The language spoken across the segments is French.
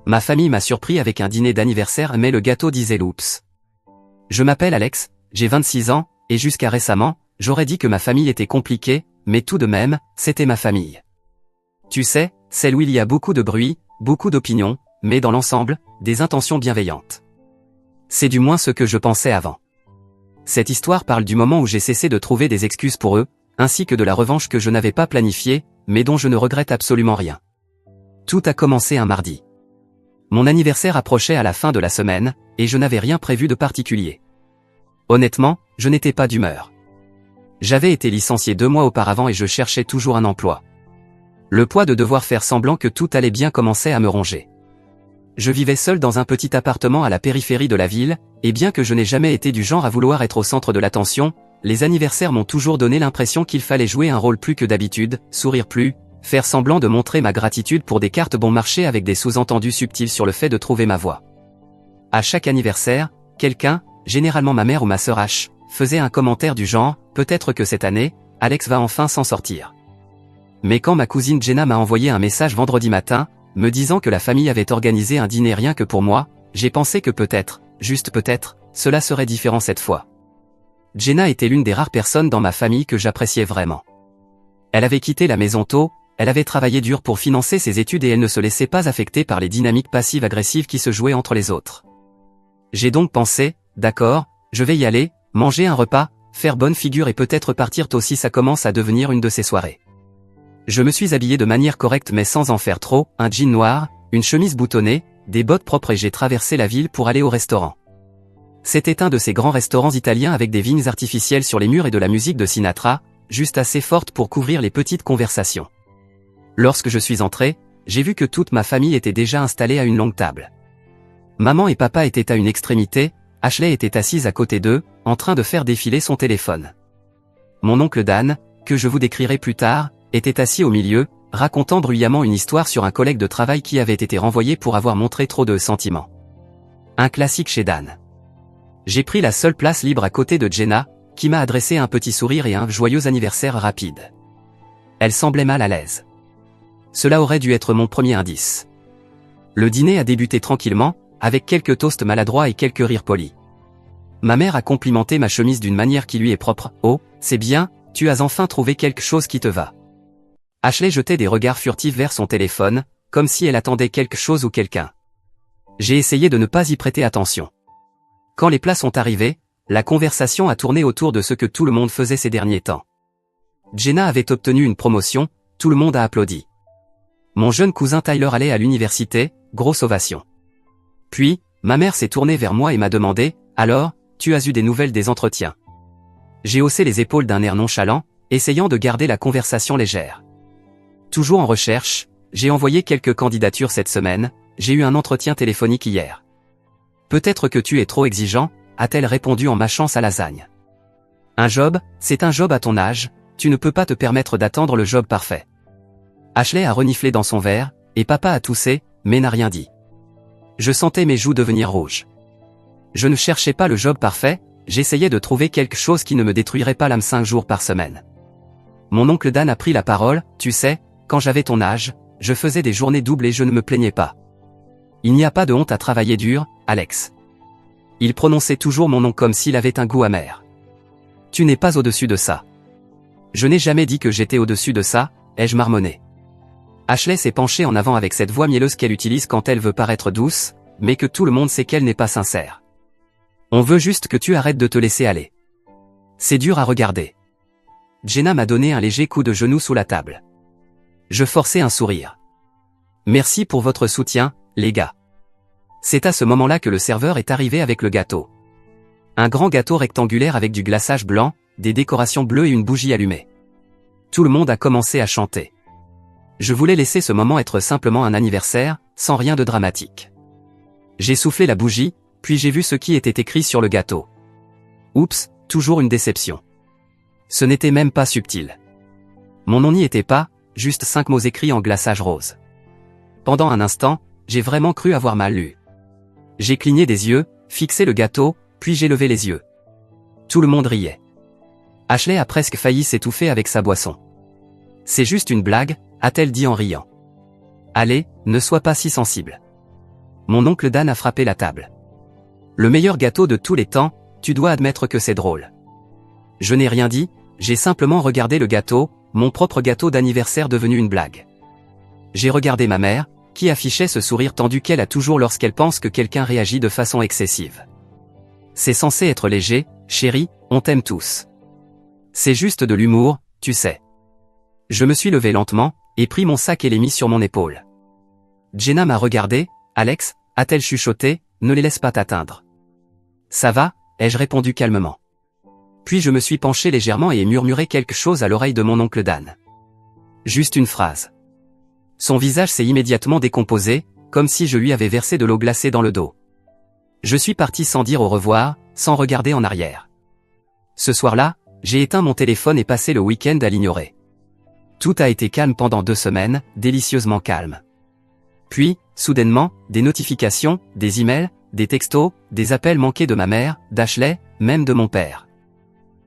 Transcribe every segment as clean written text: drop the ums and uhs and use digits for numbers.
ma famille m'a surpris avec un dîner d'anniversaire mais le gâteau disait l'oups. Je m'appelle Alex, j'ai 26 ans, et jusqu'à récemment, j'aurais dit que ma famille était compliquée, mais tout de même, c'était ma famille. Tu sais, celle où il y a beaucoup de bruit, beaucoup d'opinions, mais dans l'ensemble, des intentions bienveillantes. C'est du moins ce que je pensais avant. Cette histoire parle du moment où j'ai cessé de trouver des excuses pour eux, ainsi que de la revanche que je n'avais pas planifiée, mais dont je ne regrette absolument rien. Tout a commencé un mardi. Mon anniversaire approchait à la fin de la semaine, et je n'avais rien prévu de particulier. Honnêtement, je n'étais pas d'humeur. J'avais été licencié 2 mois auparavant et je cherchais toujours un emploi. Le poids de devoir faire semblant que tout allait bien commençait à me ronger. Je vivais seul dans un petit appartement à la périphérie de la ville, et bien que je n'ai jamais été du genre à vouloir être au centre de l'attention, les anniversaires m'ont toujours donné l'impression qu'il fallait jouer un rôle plus que d'habitude, sourire plus, faire semblant de montrer ma gratitude pour des cartes bon marché avec des sous-entendus subtils sur le fait de trouver ma voie. À chaque anniversaire, quelqu'un, généralement ma mère ou ma sœur H, faisait un commentaire du genre « Peut-être que cette année, Alex va enfin s'en sortir ». Mais quand ma cousine Jenna m'a envoyé un message vendredi matin, me disant que la famille avait organisé un dîner rien que pour moi, j'ai pensé que peut-être, juste peut-être, cela serait différent cette fois. Jenna était l'une des rares personnes dans ma famille que j'appréciais vraiment. Elle avait quitté la maison tôt, elle avait travaillé dur pour financer ses études et elle ne se laissait pas affecter par les dynamiques passives-agressives qui se jouaient entre les autres. J'ai donc pensé, d'accord, je vais y aller, manger un repas, faire bonne figure et peut-être partir tôt si ça commence à devenir une de ces soirées. Je me suis habillé de manière correcte mais sans en faire trop, un jean noir, une chemise boutonnée, des bottes propres et j'ai traversé la ville pour aller au restaurant. C'était un de ces grands restaurants italiens avec des vignes artificielles sur les murs et de la musique de Sinatra, juste assez forte pour couvrir les petites conversations. Lorsque je suis entré, j'ai vu que toute ma famille était déjà installée à une longue table. Maman et papa étaient à une extrémité, Ashley était assise à côté d'eux, en train de faire défiler son téléphone. Mon oncle Dan, que je vous décrirai plus tard, était assis au milieu, racontant bruyamment une histoire sur un collègue de travail qui avait été renvoyé pour avoir montré trop de sentiments. Un classique chez Dan. J'ai pris la seule place libre à côté de Jenna, qui m'a adressé un petit sourire et un joyeux anniversaire rapide. Elle semblait mal à l'aise. Cela aurait dû être mon premier indice. Le dîner a débuté tranquillement, avec quelques toasts maladroits et quelques rires polis. Ma mère a complimenté ma chemise d'une manière qui lui est propre. « Oh, c'est bien, tu as enfin trouvé quelque chose qui te va. » Ashley jetait des regards furtifs vers son téléphone, comme si elle attendait quelque chose ou quelqu'un. J'ai essayé de ne pas y prêter attention. Quand les plats sont arrivés, la conversation a tourné autour de ce que tout le monde faisait ces derniers temps. Jenna avait obtenu une promotion, tout le monde a applaudi. Mon jeune cousin Tyler allait à l'université, grosse ovation. Puis, ma mère s'est tournée vers moi et m'a demandé « Alors, tu as eu des nouvelles des entretiens ?» J'ai haussé les épaules d'un air nonchalant, essayant de garder la conversation légère. Toujours en recherche, j'ai envoyé quelques candidatures cette semaine, j'ai eu un entretien téléphonique hier. Peut-être que tu es trop exigeant, a-t-elle répondu en mâchant sa lasagne. Un job, c'est un job à ton âge, tu ne peux pas te permettre d'attendre le job parfait. Ashley a reniflé dans son verre, et papa a toussé, mais n'a rien dit. Je sentais mes joues devenir rouges. Je ne cherchais pas le job parfait, j'essayais de trouver quelque chose qui ne me détruirait pas l'âme 5 jours par semaine. Mon oncle Dan a pris la parole, tu sais, quand j'avais ton âge, je faisais des journées doubles et je ne me plaignais pas. Il n'y a pas de honte à travailler dur, Alex. Il prononçait toujours mon nom comme s'il avait un goût amer. Tu n'es pas au-dessus de ça. Je n'ai jamais dit que j'étais au-dessus de ça, ai-je marmonné. Ashley s'est penchée en avant avec cette voix mielleuse qu'elle utilise quand elle veut paraître douce, mais que tout le monde sait qu'elle n'est pas sincère. On veut juste que tu arrêtes de te laisser aller. C'est dur à regarder. Jenna m'a donné un léger coup de genou sous la table. Je forçai un sourire. Merci pour votre soutien, les gars. C'est à ce moment-là que le serveur est arrivé avec le gâteau. Un grand gâteau rectangulaire avec du glaçage blanc, des décorations bleues et une bougie allumée. Tout le monde a commencé à chanter. Je voulais laisser ce moment être simplement un anniversaire, sans rien de dramatique. J'ai soufflé la bougie, puis j'ai vu ce qui était écrit sur le gâteau. Oups, toujours une déception. Ce n'était même pas subtil. Mon nom n'y était pas, juste 5 mots écrits en glaçage rose. Pendant un instant, j'ai vraiment cru avoir mal lu. J'ai cligné des yeux, fixé le gâteau, puis j'ai levé les yeux. Tout le monde riait. Ashley a presque failli s'étouffer avec sa boisson. C'est juste une blague, a-t-elle dit en riant. Allez, ne sois pas si sensible. Mon oncle Dan a frappé la table. Le meilleur gâteau de tous les temps, tu dois admettre que c'est drôle. Je n'ai rien dit, j'ai simplement regardé le gâteau, mon propre gâteau d'anniversaire devenu une blague. J'ai regardé ma mère, qui affichait ce sourire tendu qu'elle a toujours lorsqu'elle pense que quelqu'un réagit de façon excessive. C'est censé être léger, chérie, on t'aime tous. C'est juste de l'humour, tu sais. Je me suis levé lentement, et pris mon sac et l'ai mis sur mon épaule. Jenna m'a regardé. Alex, a-t-elle chuchoté, ne les laisse pas t'atteindre. Ça va, ai-je répondu calmement. Puis je me suis penché légèrement et ai murmuré quelque chose à l'oreille de mon oncle Dan. Juste une phrase. Son visage s'est immédiatement décomposé, comme si je lui avais versé de l'eau glacée dans le dos. Je suis parti sans dire au revoir, sans regarder en arrière. Ce soir-là, j'ai éteint mon téléphone et passé le week-end à l'ignorer. Tout a été calme pendant 2 semaines, délicieusement calme. Puis, soudainement, des notifications, des emails, des textos, des appels manqués de ma mère, d'Ashley, même de mon père.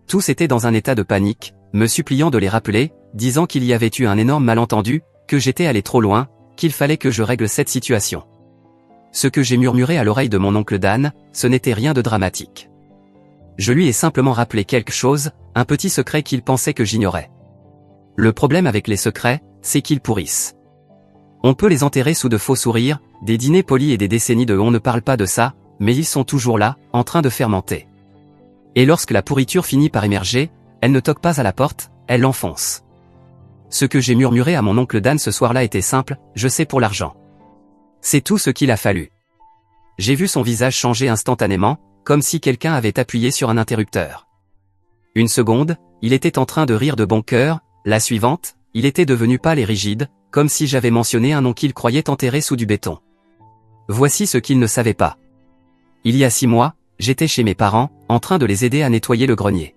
Tous étaient dans un état de panique, me suppliant de les rappeler, disant qu'il y avait eu un énorme malentendu, que j'étais allé trop loin, qu'il fallait que je règle cette situation. Ce que j'ai murmuré à l'oreille de mon oncle Dan, ce n'était rien de dramatique. Je lui ai simplement rappelé quelque chose, un petit secret qu'il pensait que j'ignorais. Le problème avec les secrets, c'est qu'ils pourrissent. On peut les enterrer sous de faux sourires, des dîners polis et des décennies de on ne parle pas de ça, mais ils sont toujours là, en train de fermenter. Et lorsque la pourriture finit par émerger, elle ne toque pas à la porte, elle l'enfonce. Ce que j'ai murmuré à mon oncle Dan ce soir-là était simple, je sais pour l'argent. C'est tout ce qu'il a fallu. J'ai vu son visage changer instantanément, comme si quelqu'un avait appuyé sur un interrupteur. Une seconde, il était en train de rire de bon cœur, la suivante, il était devenu pâle et rigide, comme si j'avais mentionné un nom qu'il croyait enterré sous du béton. Voici ce qu'il ne savait pas. Il y a 6 mois, j'étais chez mes parents, en train de les aider à nettoyer le grenier.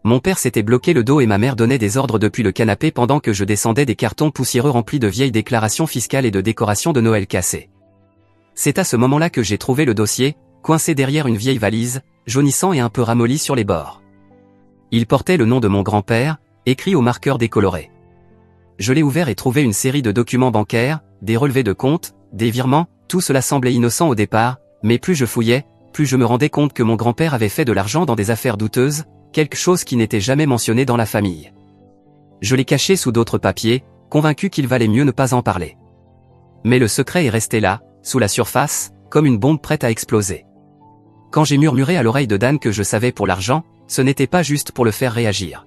Mon père s'était bloqué le dos et ma mère donnait des ordres depuis le canapé pendant que je descendais des cartons poussiéreux remplis de vieilles déclarations fiscales et de décorations de Noël cassées. C'est à ce moment-là que j'ai trouvé le dossier, coincé derrière une vieille valise, jaunissant et un peu ramolli sur les bords. Il portait le nom de mon grand-père, écrit au marqueur décoloré. Je l'ai ouvert et trouvé une série de documents bancaires, des relevés de compte, des virements, tout cela semblait innocent au départ, mais plus je fouillais, plus je me rendais compte que mon grand-père avait fait de l'argent dans des affaires douteuses, quelque chose qui n'était jamais mentionné dans la famille. Je l'ai caché sous d'autres papiers, convaincu qu'il valait mieux ne pas en parler. Mais le secret est resté là, sous la surface, comme une bombe prête à exploser. Quand j'ai murmuré à l'oreille de Dan que je savais pour l'argent, ce n'était pas juste pour le faire réagir.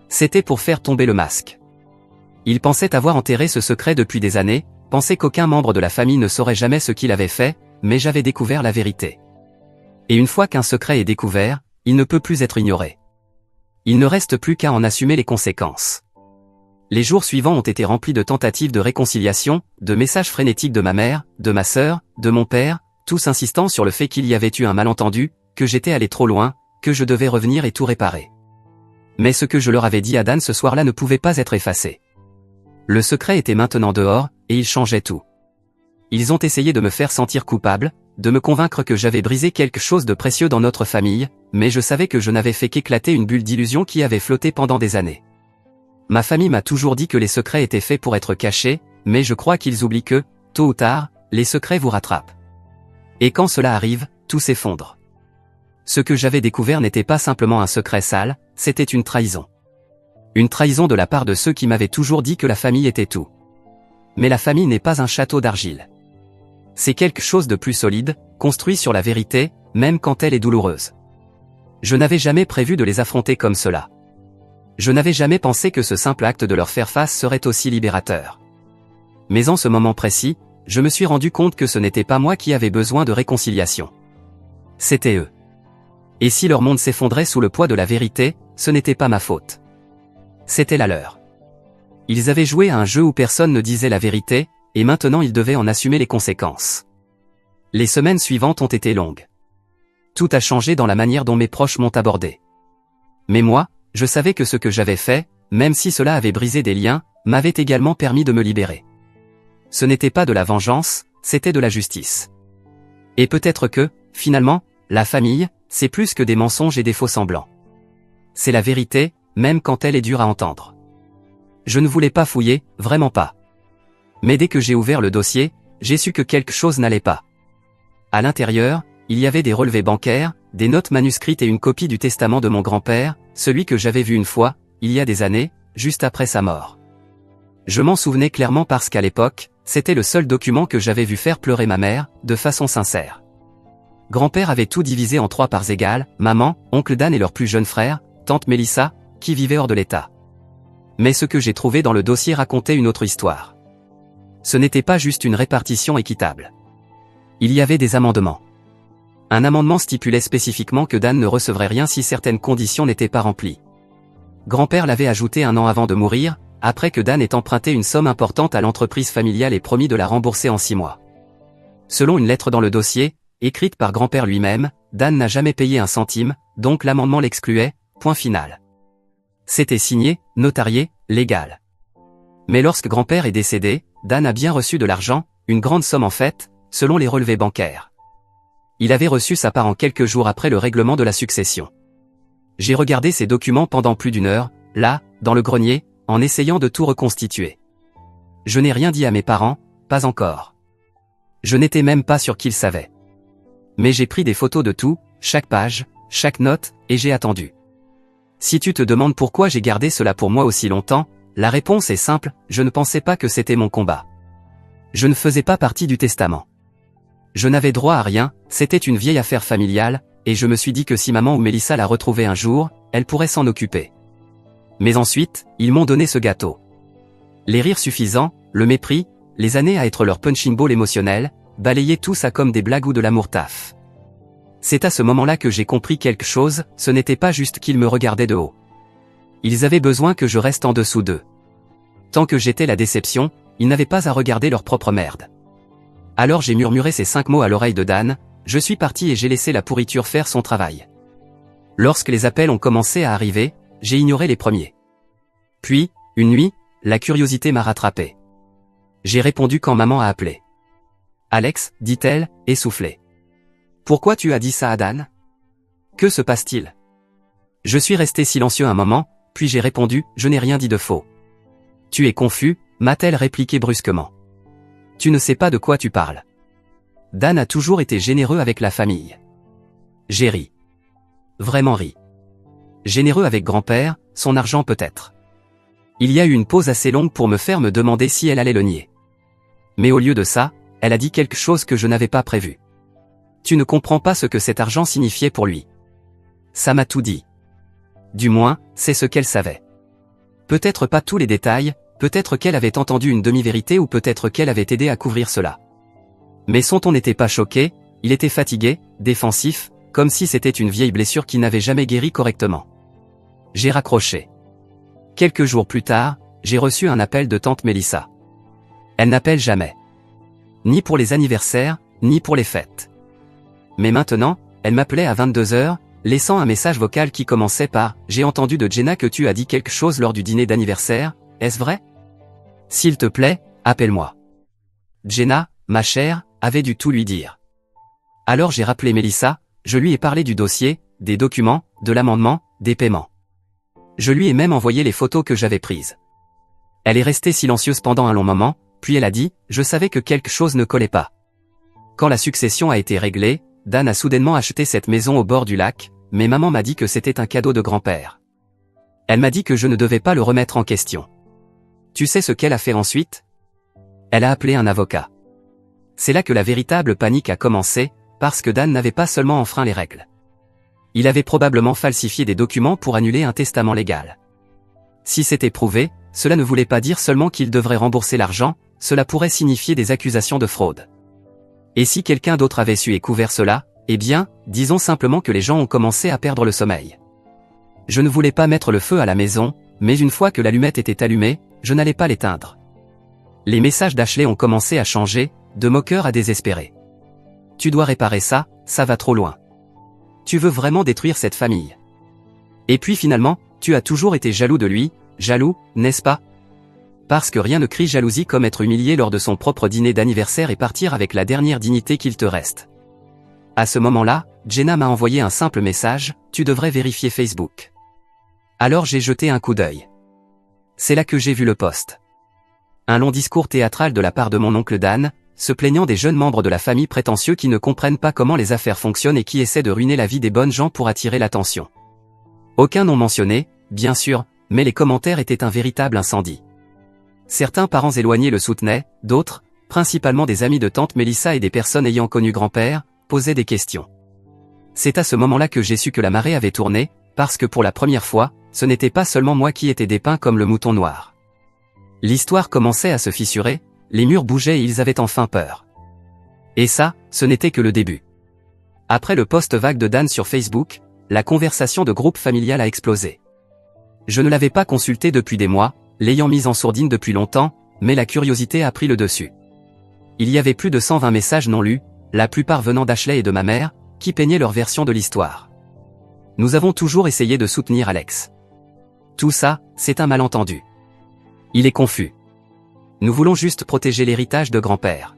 C'était pour faire tomber le masque. Il pensait avoir enterré ce secret depuis des années, pensait qu'aucun membre de la famille ne saurait jamais ce qu'il avait fait, mais j'avais découvert la vérité. Et une fois qu'un secret est découvert, il ne peut plus être ignoré. Il ne reste plus qu'à en assumer les conséquences. Les jours suivants ont été remplis de tentatives de réconciliation, de messages frénétiques de ma mère, de ma sœur, de mon père, tous insistant sur le fait qu'il y avait eu un malentendu, que j'étais allé trop loin, que je devais revenir et tout réparer. Mais ce que je leur avais dit à Dan ce soir-là ne pouvait pas être effacé. Le secret était maintenant dehors, et il changeait tout. Ils ont essayé de me faire sentir coupable, de me convaincre que j'avais brisé quelque chose de précieux dans notre famille, mais je savais que je n'avais fait qu'éclater une bulle d'illusion qui avait flotté pendant des années. Ma famille m'a toujours dit que les secrets étaient faits pour être cachés, mais je crois qu'ils oublient que, tôt ou tard, les secrets vous rattrapent. Et quand cela arrive, tout s'effondre. Ce que j'avais découvert n'était pas simplement un secret sale, c'était une trahison. Une trahison de la part de ceux qui m'avaient toujours dit que la famille était tout. Mais la famille n'est pas un château d'argile. C'est quelque chose de plus solide, construit sur la vérité, même quand elle est douloureuse. Je n'avais jamais prévu de les affronter comme cela. Je n'avais jamais pensé que ce simple acte de leur faire face serait aussi libérateur. Mais en ce moment précis, je me suis rendu compte que ce n'était pas moi qui avais besoin de réconciliation. C'était eux. Et si leur monde s'effondrait sous le poids de la vérité, ce n'était pas ma faute. C'était la leur. Ils avaient joué à un jeu où personne ne disait la vérité, et maintenant ils devaient en assumer les conséquences. Les semaines suivantes ont été longues. Tout a changé dans la manière dont mes proches m'ont abordé. Mais moi, je savais que ce que j'avais fait, même si cela avait brisé des liens, m'avait également permis de me libérer. Ce n'était pas de la vengeance, c'était de la justice. Et peut-être que, finalement, la famille, c'est plus que des mensonges et des faux semblants. C'est la vérité, même quand elle est dure à entendre. Je ne voulais pas fouiller, vraiment pas. Mais dès que j'ai ouvert le dossier, j'ai su que quelque chose n'allait pas. À l'intérieur, il y avait des relevés bancaires, des notes manuscrites et une copie du testament de mon grand-père, celui que j'avais vu une fois, il y a des années, juste après sa mort. Je m'en souvenais clairement parce qu'à l'époque, c'était le seul document que j'avais vu faire pleurer ma mère, de façon sincère. Grand-père avait tout divisé en 3 parts égales, maman, oncle Dan et leur plus jeune frère, tante Mélissa, qui vivait hors de l'État. Mais ce que j'ai trouvé dans le dossier racontait une autre histoire. Ce n'était pas juste une répartition équitable. Il y avait des amendements. Un amendement stipulait spécifiquement que Dan ne recevrait rien si certaines conditions n'étaient pas remplies. Grand-père l'avait ajouté 1 an avant de mourir, après que Dan ait emprunté une somme importante à l'entreprise familiale et promis de la rembourser en 6 mois. Selon une lettre dans le dossier, écrite par grand-père lui-même, Dan n'a jamais payé 1 centime, donc l'amendement l'excluait, point final. C'était signé, notarié, légal. Mais lorsque grand-père est décédé, Dan a bien reçu de l'argent, une grande somme en fait, selon les relevés bancaires. Il avait reçu sa part en quelques jours après le règlement de la succession. J'ai regardé ces documents pendant plus d'1 heure, là, dans le grenier, en essayant de tout reconstituer. Je n'ai rien dit à mes parents, pas encore. Je n'étais même pas sûr qu'ils savaient. Mais j'ai pris des photos de tout, chaque page, chaque note, et j'ai attendu. Si tu te demandes pourquoi j'ai gardé cela pour moi aussi longtemps, la réponse est simple, je ne pensais pas que c'était mon combat. Je ne faisais pas partie du testament. Je n'avais droit à rien, c'était une vieille affaire familiale, et je me suis dit que si maman ou Mélissa la retrouvait un jour, elle pourrait s'en occuper. Mais ensuite, ils m'ont donné ce gâteau. Les rires suffisants, le mépris, les années à être leur punching ball émotionnel, balayaient tout ça comme des blagues ou de l'amour taf. C'est à ce moment-là que j'ai compris quelque chose, ce n'était pas juste qu'ils me regardaient de haut. Ils avaient besoin que je reste en dessous d'eux. Tant que j'étais la déception, ils n'avaient pas à regarder leur propre merde. Alors j'ai murmuré ces 5 mots à l'oreille de Dan, je suis parti et j'ai laissé la pourriture faire son travail. Lorsque les appels ont commencé à arriver, j'ai ignoré les premiers. Puis, une nuit, la curiosité m'a rattrapé. J'ai répondu quand maman a appelé. Alex, dit-elle, essoufflée. Pourquoi tu as dit ça à Dan? Que se passe-t-il? Je suis resté silencieux un moment, puis j'ai répondu, je n'ai rien dit de faux. Tu es confus, m'a-t-elle répliqué brusquement. Tu ne sais pas de quoi tu parles. Dan a toujours été généreux avec la famille. J'ai ri. Vraiment ri. Généreux avec grand-père, son argent peut-être. Il y a eu une pause assez longue pour me faire me demander si elle allait le nier. Mais au lieu de ça, elle a dit quelque chose que je n'avais pas prévu. Tu ne comprends pas ce que cet argent signifiait pour lui. Ça m'a tout dit. Du moins, c'est ce qu'elle savait. Peut-être pas tous les détails, peut-être qu'elle avait entendu une demi-vérité ou peut-être qu'elle avait aidé à couvrir cela. Mais son ton n'était pas choqué, il était fatigué, défensif, comme si c'était une vieille blessure qui n'avait jamais guéri correctement. J'ai raccroché. Quelques jours plus tard, j'ai reçu un appel de tante Mélissa. Elle n'appelle jamais. Ni pour les anniversaires, ni pour les fêtes. Mais maintenant, elle m'appelait à 22 heures, laissant un message vocal qui commençait par « J'ai entendu de Jenna que tu as dit quelque chose lors du dîner d'anniversaire, est-ce vrai? S'il te plaît, appelle-moi. » Jenna, ma chère, avait dû tout lui dire. Alors j'ai rappelé Mélissa, je lui ai parlé du dossier, des documents, de l'amendement, des paiements. Je lui ai même envoyé les photos que j'avais prises. Elle est restée silencieuse pendant un long moment, puis elle a dit « Je savais que quelque chose ne collait pas. » Quand la succession a été réglée, Dan a soudainement acheté cette maison au bord du lac, mais maman m'a dit que c'était un cadeau de grand-père. Elle m'a dit que je ne devais pas le remettre en question. Tu sais ce qu'elle a fait ensuite? Elle a appelé un avocat. C'est là que la véritable panique a commencé, parce que Dan n'avait pas seulement enfreint les règles. Il avait probablement falsifié des documents pour annuler un testament légal. Si c'était prouvé, cela ne voulait pas dire seulement qu'il devrait rembourser l'argent, cela pourrait signifier des accusations de fraude. Et si quelqu'un d'autre avait su et couvert cela, eh bien, disons simplement que les gens ont commencé à perdre le sommeil. Je ne voulais pas mettre le feu à la maison, mais une fois que l'allumette était allumée, je n'allais pas l'éteindre. Les messages d'Ashley ont commencé à changer, de moqueur à désespéré. Tu dois réparer ça, ça va trop loin. Tu veux vraiment détruire cette famille. Et puis finalement, tu as toujours été jaloux de lui, jaloux, n'est-ce pas? Parce que rien ne crie jalousie comme être humilié lors de son propre dîner d'anniversaire et partir avec la dernière dignité qu'il te reste. À ce moment-là, Jenna m'a envoyé un simple message, tu devrais vérifier Facebook. Alors j'ai jeté un coup d'œil. C'est là que j'ai vu le post. Un long discours théâtral de la part de mon oncle Dan, se plaignant des jeunes membres de la famille prétentieux qui ne comprennent pas comment les affaires fonctionnent et qui essaient de ruiner la vie des bonnes gens pour attirer l'attention. Aucun nom mentionné, bien sûr, mais les commentaires étaient un véritable incendie. Certains parents éloignés le soutenaient, d'autres, principalement des amis de tante Mélissa et des personnes ayant connu grand-père, posaient des questions. C'est à ce moment-là que j'ai su que la marée avait tourné, parce que pour la première fois, ce n'était pas seulement moi qui étais dépeint comme le mouton noir. L'histoire commençait à se fissurer, les murs bougeaient et ils avaient enfin peur. Et ça, ce n'était que le début. Après le post vague de Dan sur Facebook, la conversation de groupe familial a explosé. Je ne l'avais pas consulté depuis des mois, l'ayant mise en sourdine depuis longtemps, mais la curiosité a pris le dessus. Il y avait plus de 120 messages non lus, la plupart venant d'Ashley et de ma mère, qui peignaient leur version de l'histoire. Nous avons toujours essayé de soutenir Alex. Tout ça, c'est un malentendu. Il est confus. Nous voulons juste protéger l'héritage de grand-père.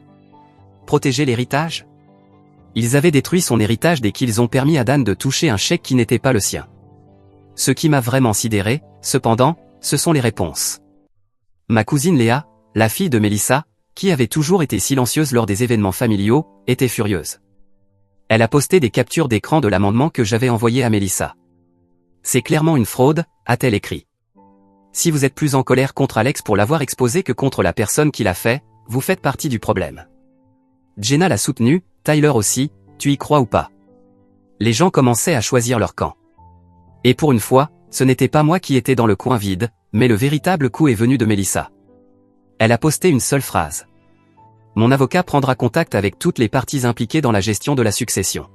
Protéger l'héritage ? Ils avaient détruit son héritage dès qu'ils ont permis à Dan de toucher un chèque qui n'était pas le sien. Ce qui m'a vraiment sidéré, cependant, ce sont les réponses. Ma cousine Léa, la fille de Mélissa, qui avait toujours été silencieuse lors des événements familiaux, était furieuse. Elle a posté des captures d'écran de l'amendement que j'avais envoyé à Mélissa. C'est clairement une fraude, a-t-elle écrit. Si vous êtes plus en colère contre Alex pour l'avoir exposé que contre la personne qui l'a fait, vous faites partie du problème. Jenna l'a soutenu, Tyler aussi, tu y crois ou pas? Les gens commençaient à choisir leur camp. Et pour une fois, ce n'était pas moi qui étais dans le coin vide, mais le véritable coup est venu de Mélissa. Elle a posté une seule phrase. Mon avocat prendra contact avec toutes les parties impliquées dans la gestion de la succession.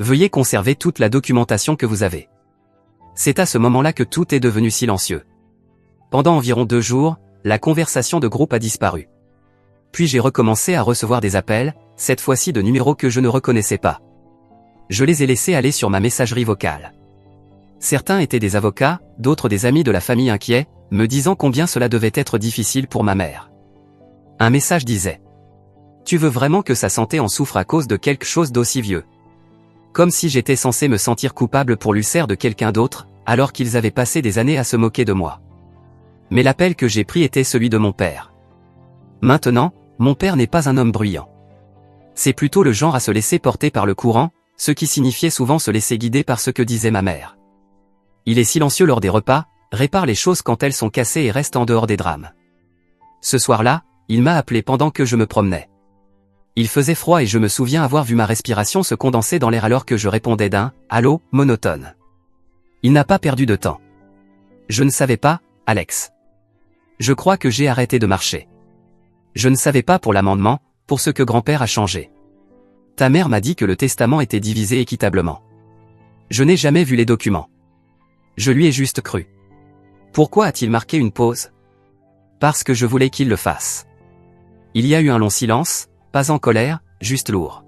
Veuillez conserver toute la documentation que vous avez. C'est à ce moment-là que tout est devenu silencieux. Pendant environ 2 jours, la conversation de groupe a disparu. Puis j'ai recommencé à recevoir des appels, cette fois-ci de numéros que je ne reconnaissais pas. Je les ai laissés aller sur ma messagerie vocale. Certains étaient des avocats, d'autres des amis de la famille inquiets, me disant combien cela devait être difficile pour ma mère. Un message disait: tu veux vraiment que sa santé en souffre à cause de quelque chose d'aussi vieux? Comme si j'étais censé me sentir coupable pour l'ulcère de quelqu'un d'autre, alors qu'ils avaient passé des années à se moquer de moi. Mais l'appel que j'ai pris était celui de mon père. Maintenant, mon père n'est pas un homme bruyant. C'est plutôt le genre à se laisser porter par le courant, ce qui signifiait souvent se laisser guider par ce que disait ma mère. Il est silencieux lors des repas, répare les choses quand elles sont cassées et reste en dehors des drames. Ce soir-là, il m'a appelé pendant que je me promenais. Il faisait froid et je me souviens avoir vu ma respiration se condenser dans l'air alors que je répondais d'un « allô » monotone. Il n'a pas perdu de temps. Je ne savais pas, Alex. Je crois que j'ai arrêté de marcher. Je ne savais pas pour l'amendement, pour ce que grand-père a changé. Ta mère m'a dit que le testament était divisé équitablement. Je n'ai jamais vu les documents. Je lui ai juste cru. Pourquoi a-t-il marqué une pause? Parce que je voulais qu'il le fasse. Il y a eu un long silence, pas en colère, juste lourd.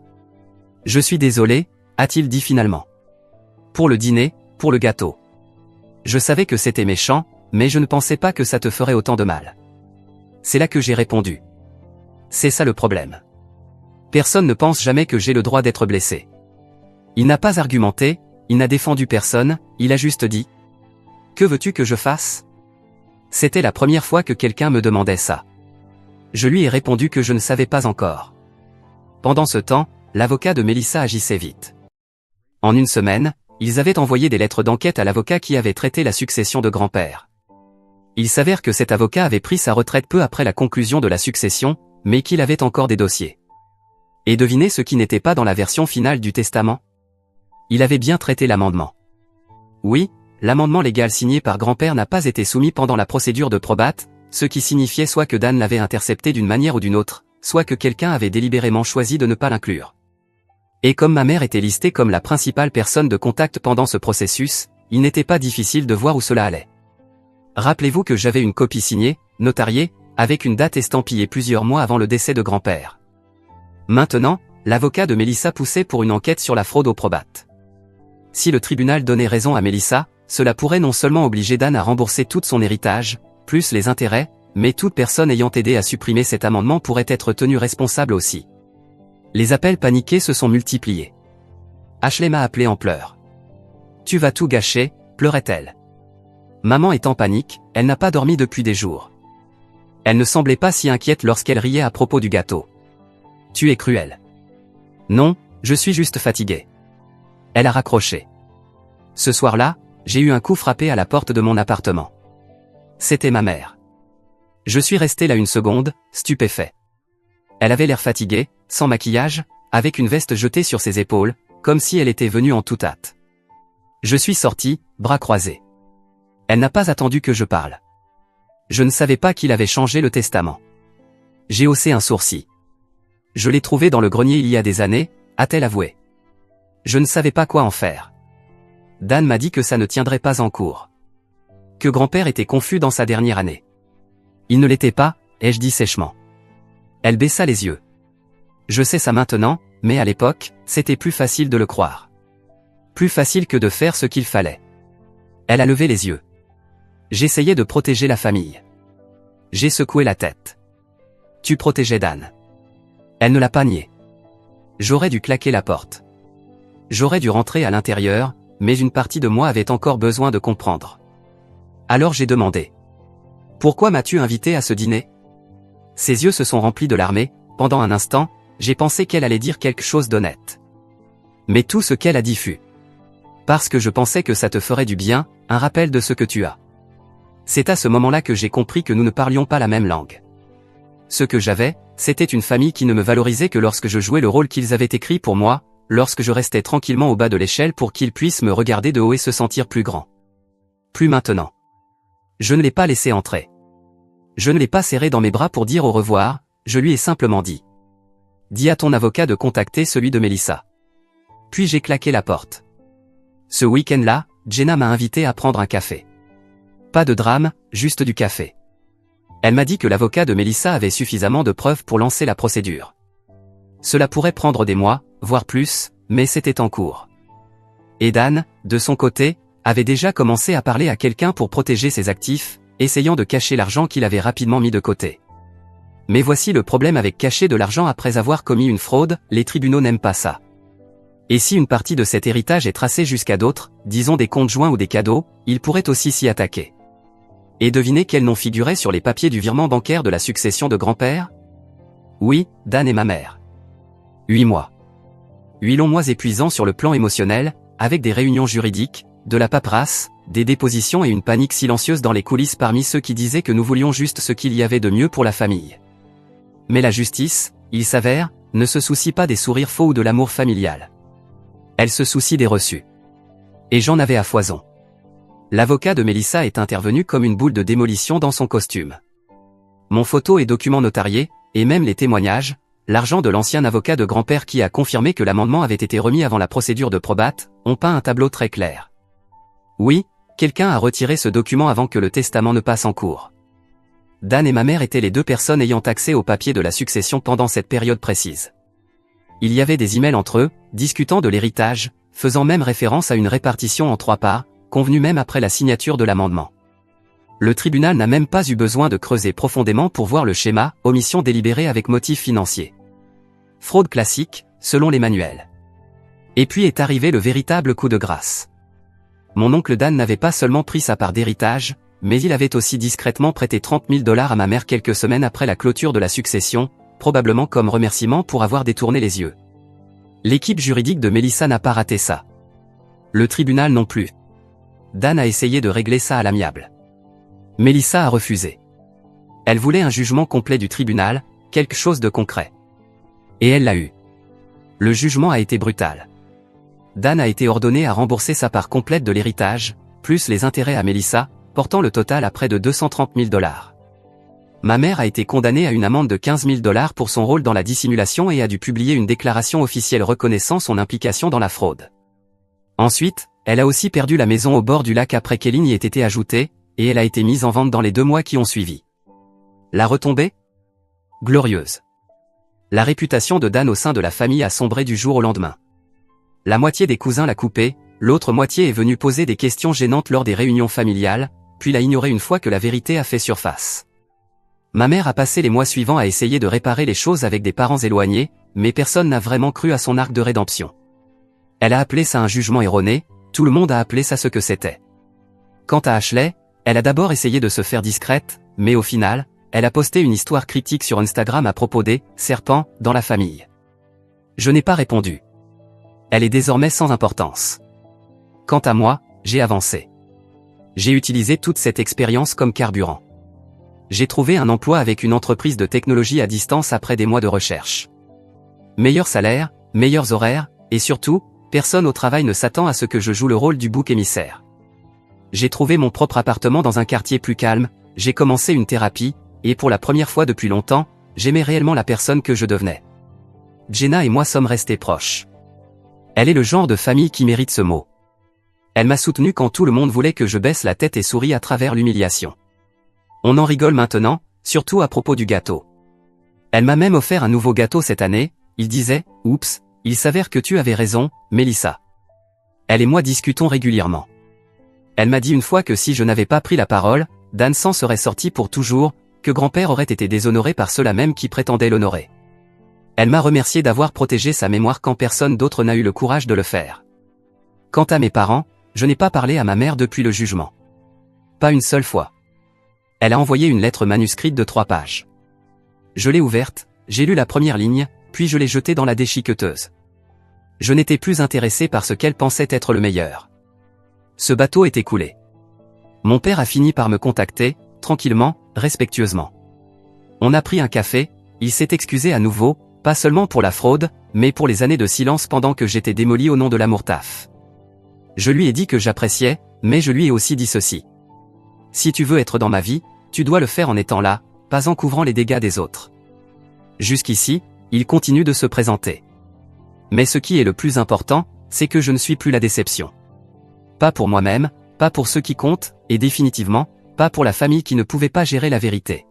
Je suis désolé, a-t-il dit finalement. Pour le dîner, pour le gâteau. Je savais que c'était méchant, mais je ne pensais pas que ça te ferait autant de mal. C'est là que j'ai répondu. C'est ça le problème. Personne ne pense jamais que j'ai le droit d'être blessé. Il n'a pas argumenté, il n'a défendu personne, il a juste dit. Que veux-tu que je fasse? C'était la première fois que quelqu'un me demandait ça. Je lui ai répondu que je ne savais pas encore. Pendant ce temps, l'avocat de Mélissa agissait vite. En une semaine, ils avaient envoyé des lettres d'enquête à l'avocat qui avait traité la succession de grand-père. Il s'avère que cet avocat avait pris sa retraite peu après la conclusion de la succession, mais qu'il avait encore des dossiers. Et devinez ce qui n'était pas dans la version finale du testament? Il avait bien traité l'amendement. Oui, l'amendement légal signé par grand-père n'a pas été soumis pendant la procédure de probate, ce qui signifiait soit que Dan l'avait intercepté d'une manière ou d'une autre, soit que quelqu'un avait délibérément choisi de ne pas l'inclure. Et comme ma mère était listée comme la principale personne de contact pendant ce processus, il n'était pas difficile de voir où cela allait. Rappelez-vous que j'avais une copie signée, notariée, avec une date estampillée plusieurs mois avant le décès de grand-père. Maintenant, l'avocat de Mélissa poussait pour une enquête sur la fraude aux probates. Si le tribunal donnait raison à Mélissa, cela pourrait non seulement obliger Dan à rembourser tout son héritage, plus les intérêts, mais toute personne ayant aidé à supprimer cet amendement pourrait être tenue responsable aussi. Les appels paniqués se sont multipliés. Ashley m'a appelé en pleurs. Tu vas tout gâcher, pleurait-elle. Maman est en panique, elle n'a pas dormi depuis des jours. Elle ne semblait pas si inquiète lorsqu'elle riait à propos du gâteau. Tu es cruel. Non, je suis juste fatigué. Elle a raccroché. Ce soir-là, j'ai eu un coup frappé à la porte de mon appartement. C'était ma mère. Je suis resté là une seconde, stupéfait. Elle avait l'air fatiguée, sans maquillage, avec une veste jetée sur ses épaules, comme si elle était venue en toute hâte. Je suis sorti, bras croisés. Elle n'a pas attendu que je parle. Je ne savais pas qu'il avait changé le testament. J'ai haussé un sourcil. Je l'ai trouvé dans le grenier il y a des années, a-t-elle avoué. Je ne savais pas quoi en faire. Dan m'a dit que ça ne tiendrait pas en cours. Que grand-père était confus dans sa dernière année. Il ne l'était pas, ai-je dit sèchement. Elle baissa les yeux. Je sais ça maintenant, mais à l'époque, c'était plus facile de le croire. Plus facile que de faire ce qu'il fallait. Elle a levé les yeux. J'essayais de protéger la famille. J'ai secoué la tête. Tu protégeais Dan. Elle ne l'a pas nié. J'aurais dû claquer la porte. J'aurais dû rentrer à l'intérieur, mais une partie de moi avait encore besoin de comprendre. Alors j'ai demandé. Pourquoi m'as-tu invité à ce dîner? Ses yeux se sont remplis de larmes. Pendant un instant, j'ai pensé qu'elle allait dire quelque chose d'honnête. Mais tout ce qu'elle a dit fut. Parce que je pensais que ça te ferait du bien, un rappel de ce que tu as. C'est à ce moment-là que j'ai compris que nous ne parlions pas la même langue. Ce que j'avais, c'était une famille qui ne me valorisait que lorsque je jouais le rôle qu'ils avaient écrit pour moi, lorsque je restais tranquillement au bas de l'échelle pour qu'ils puissent me regarder de haut et se sentir plus grand. Plus maintenant. Je ne l'ai pas laissé entrer. Je ne l'ai pas serré dans mes bras pour dire au revoir, je lui ai simplement dit. Dis à ton avocat de contacter celui de Melissa. Puis j'ai claqué la porte. Ce week-end-là, Jenna m'a invité à prendre un café. Pas de drame, juste du café. Elle m'a dit que l'avocat de Melissa avait suffisamment de preuves pour lancer la procédure. Cela pourrait prendre des mois, voire plus, mais c'était en cours. Et Dan, de son côté, avait déjà commencé à parler à quelqu'un pour protéger ses actifs, essayant de cacher l'argent qu'il avait rapidement mis de côté. Mais voici le problème avec cacher de l'argent après avoir commis une fraude, les tribunaux n'aiment pas ça. Et si une partie de cet héritage est tracée jusqu'à d'autres, disons des comptes joints ou des cadeaux, ils pourraient aussi s'y attaquer. Et devinez quel nom figurait sur les papiers du virement bancaire de la succession de grand-père? Oui, Dan et ma mère. 8 mois. 8 longs mois épuisants sur le plan émotionnel, avec des réunions juridiques, de la paperasse, des dépositions et une panique silencieuse dans les coulisses parmi ceux qui disaient que nous voulions juste ce qu'il y avait de mieux pour la famille. Mais la justice, il s'avère, ne se soucie pas des sourires faux ou de l'amour familial. Elle se soucie des reçus. Et j'en avais à foison. L'avocat de Melissa est intervenu comme une boule de démolition dans son costume. Mon photo et documents notariés, et même les témoignages, l'argent de l'ancien avocat de grand-père qui a confirmé que l'amendement avait été remis avant la procédure de probate, ont peint un tableau très clair. Oui, quelqu'un a retiré ce document avant que le testament ne passe en cours. Dan et ma mère étaient les deux personnes ayant accès aux papiers de la succession pendant cette période précise. Il y avait des emails entre eux, discutant de l'héritage, faisant même référence à une répartition en 3 parts, convenue même après la signature de l'amendement. Le tribunal n'a même pas eu besoin de creuser profondément pour voir le schéma, omission délibérée avec motif financier. Fraude classique, selon les manuels. Et puis est arrivé le véritable coup de grâce. Mon oncle Dan n'avait pas seulement pris sa part d'héritage, mais il avait aussi discrètement prêté 30 000 $ à ma mère quelques semaines après la clôture de la succession, probablement comme remerciement pour avoir détourné les yeux. L'équipe juridique de Melissa n'a pas raté ça. Le tribunal non plus. Dan a essayé de régler ça à l'amiable. Melissa a refusé. Elle voulait un jugement complet du tribunal, quelque chose de concret. Et elle l'a eu. Le jugement a été brutal. Dan a été ordonné à rembourser sa part complète de l'héritage, plus les intérêts à Melissa, portant le total à près de 230 000 $. Ma mère a été condamnée à une amende de 15 000 $ pour son rôle dans la dissimulation et a dû publier une déclaration officielle reconnaissant son implication dans la fraude. Ensuite, elle a aussi perdu la maison au bord du lac après qu'elle y ait été ajoutée, et elle a été mise en vente dans les 2 mois qui ont suivi. La retombée? Glorieuse. La réputation de Dan au sein de la famille a sombré du jour au lendemain. La moitié des cousins l'a coupé, l'autre moitié est venue poser des questions gênantes lors des réunions familiales, puis l'a ignoré une fois que la vérité a fait surface. Ma mère a passé les mois suivants à essayer de réparer les choses avec des parents éloignés, mais personne n'a vraiment cru à son arc de rédemption. Elle a appelé ça un jugement erroné, tout le monde a appelé ça ce que c'était. Quant à Ashley, elle a d'abord essayé de se faire discrète, mais au final, elle a posté une histoire critique sur Instagram à propos des serpents dans la famille. Je n'ai pas répondu. Elle est désormais sans importance. Quant à moi, j'ai avancé. J'ai utilisé toute cette expérience comme carburant. J'ai trouvé un emploi avec une entreprise de technologie à distance après des mois de recherche. Meilleur salaire, meilleurs horaires, et surtout, personne au travail ne s'attend à ce que je joue le rôle du bouc émissaire. J'ai trouvé mon propre appartement dans un quartier plus calme, j'ai commencé une thérapie, et pour la première fois depuis longtemps, j'aimais réellement la personne que je devenais. Jenna et moi sommes restés proches. Elle est le genre de famille qui mérite ce mot. Elle m'a soutenu quand tout le monde voulait que je baisse la tête et souris à travers l'humiliation. On en rigole maintenant, surtout à propos du gâteau. Elle m'a même offert un nouveau gâteau cette année, il disait « Oups, il s'avère que tu avais raison, Mélissa. » Elle et moi discutons régulièrement. Elle m'a dit une fois que si je n'avais pas pris la parole, Dan s'en serait sorti pour toujours, que grand-père aurait été déshonoré par ceux-là même qui prétendaient l'honorer. Elle m'a remercié d'avoir protégé sa mémoire quand personne d'autre n'a eu le courage de le faire. Quant à mes parents, je n'ai pas parlé à ma mère depuis le jugement. Pas une seule fois. Elle a envoyé une lettre manuscrite de 3 pages. Je l'ai ouverte, j'ai lu la première ligne, puis je l'ai jetée dans la déchiqueteuse. Je n'étais plus intéressé par ce qu'elle pensait être le meilleur. Ce bateau était coulé. Mon père a fini par me contacter, tranquillement, respectueusement. On a pris un café, il s'est excusé à nouveau, pas seulement pour la fraude, mais pour les années de silence pendant que j'étais démoli au nom de l'amour taf. Je lui ai dit que j'appréciais, mais je lui ai aussi dit ceci. Si tu veux être dans ma vie, tu dois le faire en étant là, pas en couvrant les dégâts des autres. Jusqu'ici, il continue de se présenter. Mais ce qui est le plus important, c'est que je ne suis plus la déception. Pas pour moi-même, pas pour ceux qui comptent, et définitivement, pas pour la famille qui ne pouvait pas gérer la vérité.